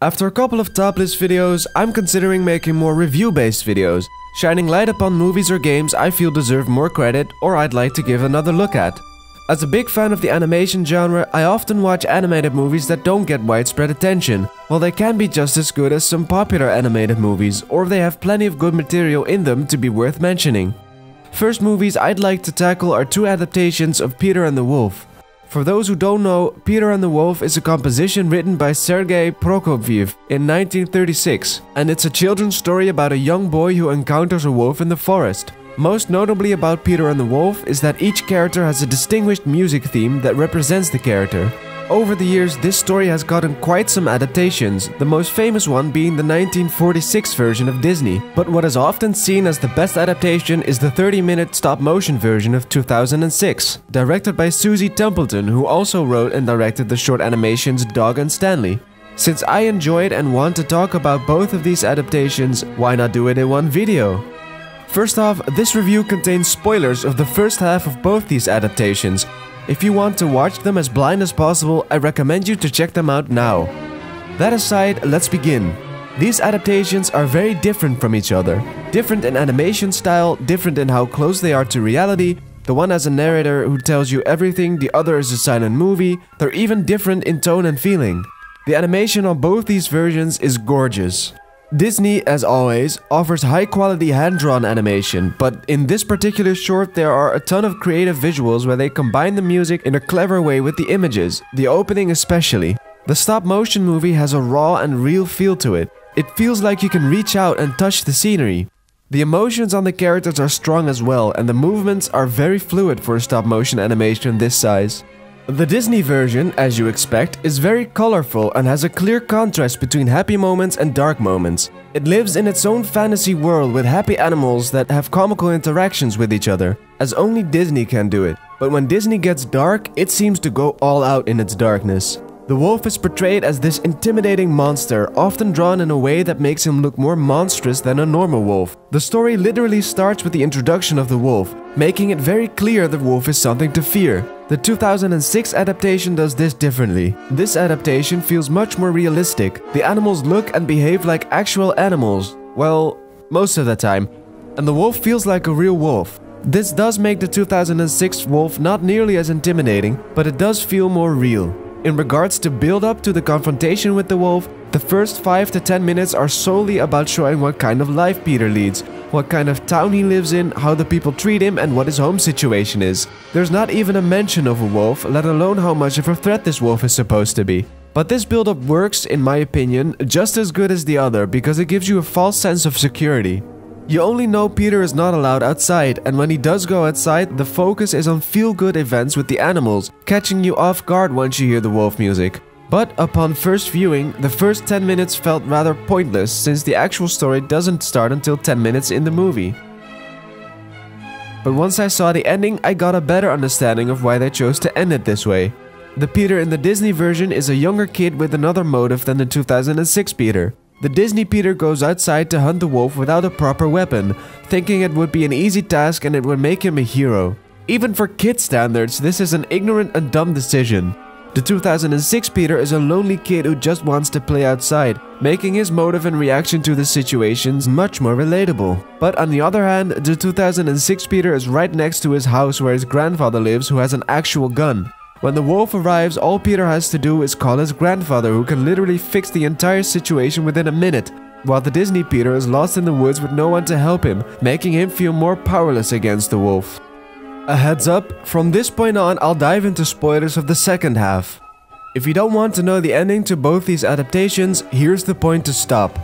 After a couple of top list videos, I'm considering making more review-based videos, shining light upon movies or games I feel deserve more credit or I'd like to give another look at. As a big fan of the animation genre, I often watch animated movies that don't get widespread attention, while they can be just as good as some popular animated movies, or they have plenty of good material in them to be worth mentioning. First movies I'd like to tackle are two adaptations of Peter and the Wolf. For those who don't know, Peter and the Wolf is a composition written by Sergei Prokofiev in 1936, and it's a children's story about a young boy who encounters a wolf in the forest. Most notably about Peter and the Wolf is that each character has a distinguished music theme that represents the character. Over the years, this story has gotten quite some adaptations, the most famous one being the 1946 version of Disney, but what is often seen as the best adaptation is the 30-minute stop-motion version of 2006, directed by Susie Templeton, who also wrote and directed the short animations Dog and Stanley. Since I enjoyed and want to talk about both of these adaptations, why not do it in one video? First off, this review contains spoilers of the first half of both these adaptations. If you want to watch them as blind as possible, I recommend you to check them out now. That aside, let's begin. These adaptations are very different from each other. Different in animation style, different in how close they are to reality. The one has a narrator who tells you everything, the other is a silent movie. They're even different in tone and feeling. The animation on both these versions is gorgeous. Disney, as always, offers high-quality hand-drawn animation, but in this particular short there are a ton of creative visuals where they combine the music in a clever way with the images, the opening especially. The stop-motion movie has a raw and real feel to it. It feels like you can reach out and touch the scenery. The emotions on the characters are strong as well, and the movements are very fluid for a stop-motion animation this size. The Disney version, as you expect, is very colorful and has a clear contrast between happy moments and dark moments. It lives in its own fantasy world with happy animals that have comical interactions with each other, as only Disney can do it. But when Disney gets dark, it seems to go all out in its darkness. The wolf is portrayed as this intimidating monster, often drawn in a way that makes him look more monstrous than a normal wolf. The story literally starts with the introduction of the wolf, making it very clear the wolf is something to fear. The 2006 adaptation does this differently. This adaptation feels much more realistic. The animals look and behave like actual animals, well, most of the time, and the wolf feels like a real wolf. This does make the 2006 wolf not nearly as intimidating, but it does feel more real. In regards to build-up to the confrontation with the wolf, the first 5 to 10 minutes are solely about showing what kind of life Peter leads, what kind of town he lives in, how the people treat him, and what his home situation is. There's not even a mention of a wolf, let alone how much of a threat this wolf is supposed to be. But this build-up works, in my opinion, just as good as the other because it gives you a false sense of security. You only know Peter is not allowed outside, and when he does go outside, the focus is on feel-good events with the animals, catching you off guard once you hear the wolf music. But upon first viewing, the first 10 minutes felt rather pointless since the actual story doesn't start until 10 minutes in the movie. But once I saw the ending, I got a better understanding of why they chose to end it this way. The Peter in the Disney version is a younger kid with another motive than the 2006 Peter. The Disney Peter goes outside to hunt the wolf without a proper weapon, thinking it would be an easy task and it would make him a hero. Even for kid standards, this is an ignorant and dumb decision. The 2006 Peter is a lonely kid who just wants to play outside, making his motive and reaction to the situations much more relatable. But on the other hand, the 2006 Peter is right next to his house where his grandfather lives, who has an actual gun. When the wolf arrives, all Peter has to do is call his grandfather, who can literally fix the entire situation within a minute, while the Disney Peter is lost in the woods with no one to help him, making him feel more powerless against the wolf. A heads up, from this point on I'll dive into spoilers of the second half. If you don't want to know the ending to both these adaptations, here's the point to stop.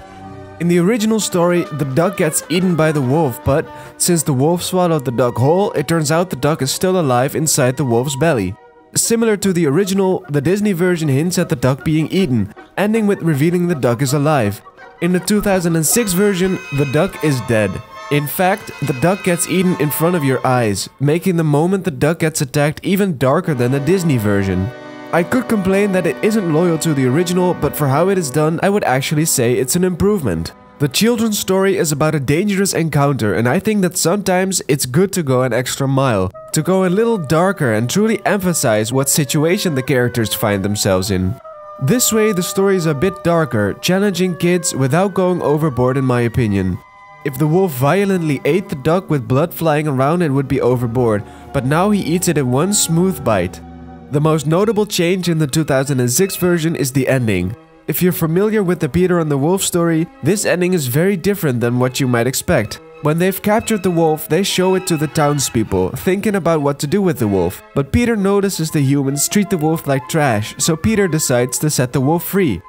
In the original story, the duck gets eaten by the wolf, but since the wolf swallowed the duck whole, it turns out the duck is still alive inside the wolf's belly. Similar to the original, the Disney version hints at the duck being eaten, ending with revealing the duck is alive. In the 2006 version, the duck is dead. In fact, the duck gets eaten in front of your eyes, making the moment the duck gets attacked even darker than the Disney version. I could complain that it isn't loyal to the original, but for how it is done, I would actually say it's an improvement. The children's story is about a dangerous encounter, and I think that sometimes it's good to go an extra mile, to go a little darker and truly emphasize what situation the characters find themselves in. This way the story is a bit darker, challenging kids without going overboard in my opinion. If the wolf violently ate the duck with blood flying around, it would be overboard, but now he eats it in one smooth bite. The most notable change in the 2006 version is the ending. If you're familiar with the Peter and the Wolf story, this ending is very different than what you might expect. When they've captured the wolf, they show it to the townspeople, thinking about what to do with the wolf. But Peter notices the humans treat the wolf like trash, so Peter decides to set the wolf free.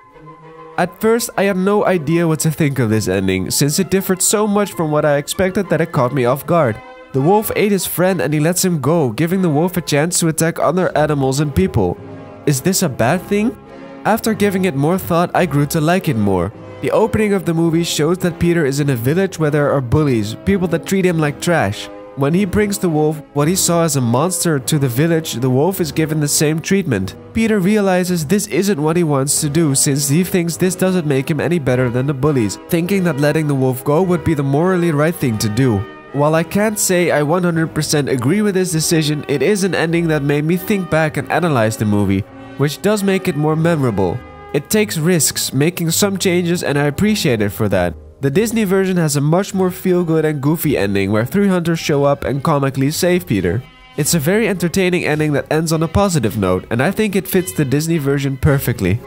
At first, I had no idea what to think of this ending, since it differed so much from what I expected that it caught me off guard. The wolf ate his friend and he lets him go, giving the wolf a chance to attack other animals and people. Is this a bad thing? After giving it more thought, I grew to like it more. The opening of the movie shows that Peter is in a village where there are bullies, people that treat him like trash. When he brings the wolf, what he saw as a monster, to the village, the wolf is given the same treatment. Peter realizes this isn't what he wants to do, since he thinks this doesn't make him any better than the bullies, thinking that letting the wolf go would be the morally right thing to do. While I can't say I 100% agree with this decision, it is an ending that made me think back and analyze the movie, which does make it more memorable. It takes risks, making some changes, and I appreciate it for that. The Disney version has a much more feel-good and goofy ending where 3 hunters show up and comically save Peter. It's a very entertaining ending that ends on a positive note, and I think it fits the Disney version perfectly.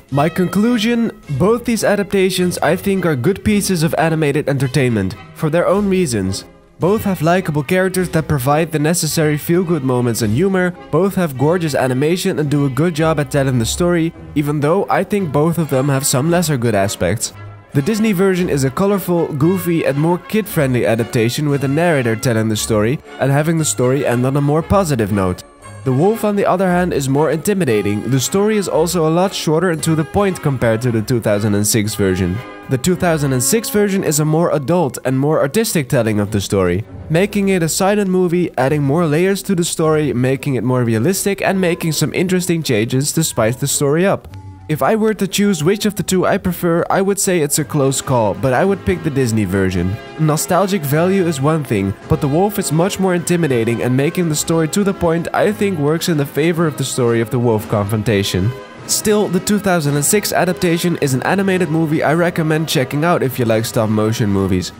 My conclusion: both these adaptations I think are good pieces of animated entertainment, for their own reasons. Both have likable characters that provide the necessary feel-good moments and humor, both have gorgeous animation and do a good job at telling the story, even though I think both of them have some lesser good aspects. The Disney version is a colorful, goofy and more kid-friendly adaptation with a narrator telling the story and having the story end on a more positive note. The wolf, on the other hand, is more intimidating. The story is also a lot shorter and to the point compared to the 2006 version. The 2006 version is a more adult and more artistic telling of the story, making it a silent movie, adding more layers to the story, making it more realistic and making some interesting changes to spice the story up. If I were to choose which of the two I prefer, I would say it's a close call, but I would pick the Disney version. Nostalgic value is one thing, but the wolf is much more intimidating, and making the story to the point I think works in the favor of the story of the wolf confrontation. Still, the 2006 adaptation is an animated movie I recommend checking out if you like stop motion movies.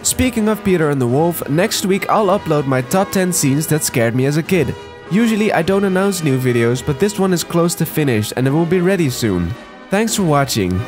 Speaking of Peter and the Wolf, next week I'll upload my top 10 scenes that scared me as a kid. Usually I don't announce new videos, but this one is close to finished and it will be ready soon. Thanks for watching.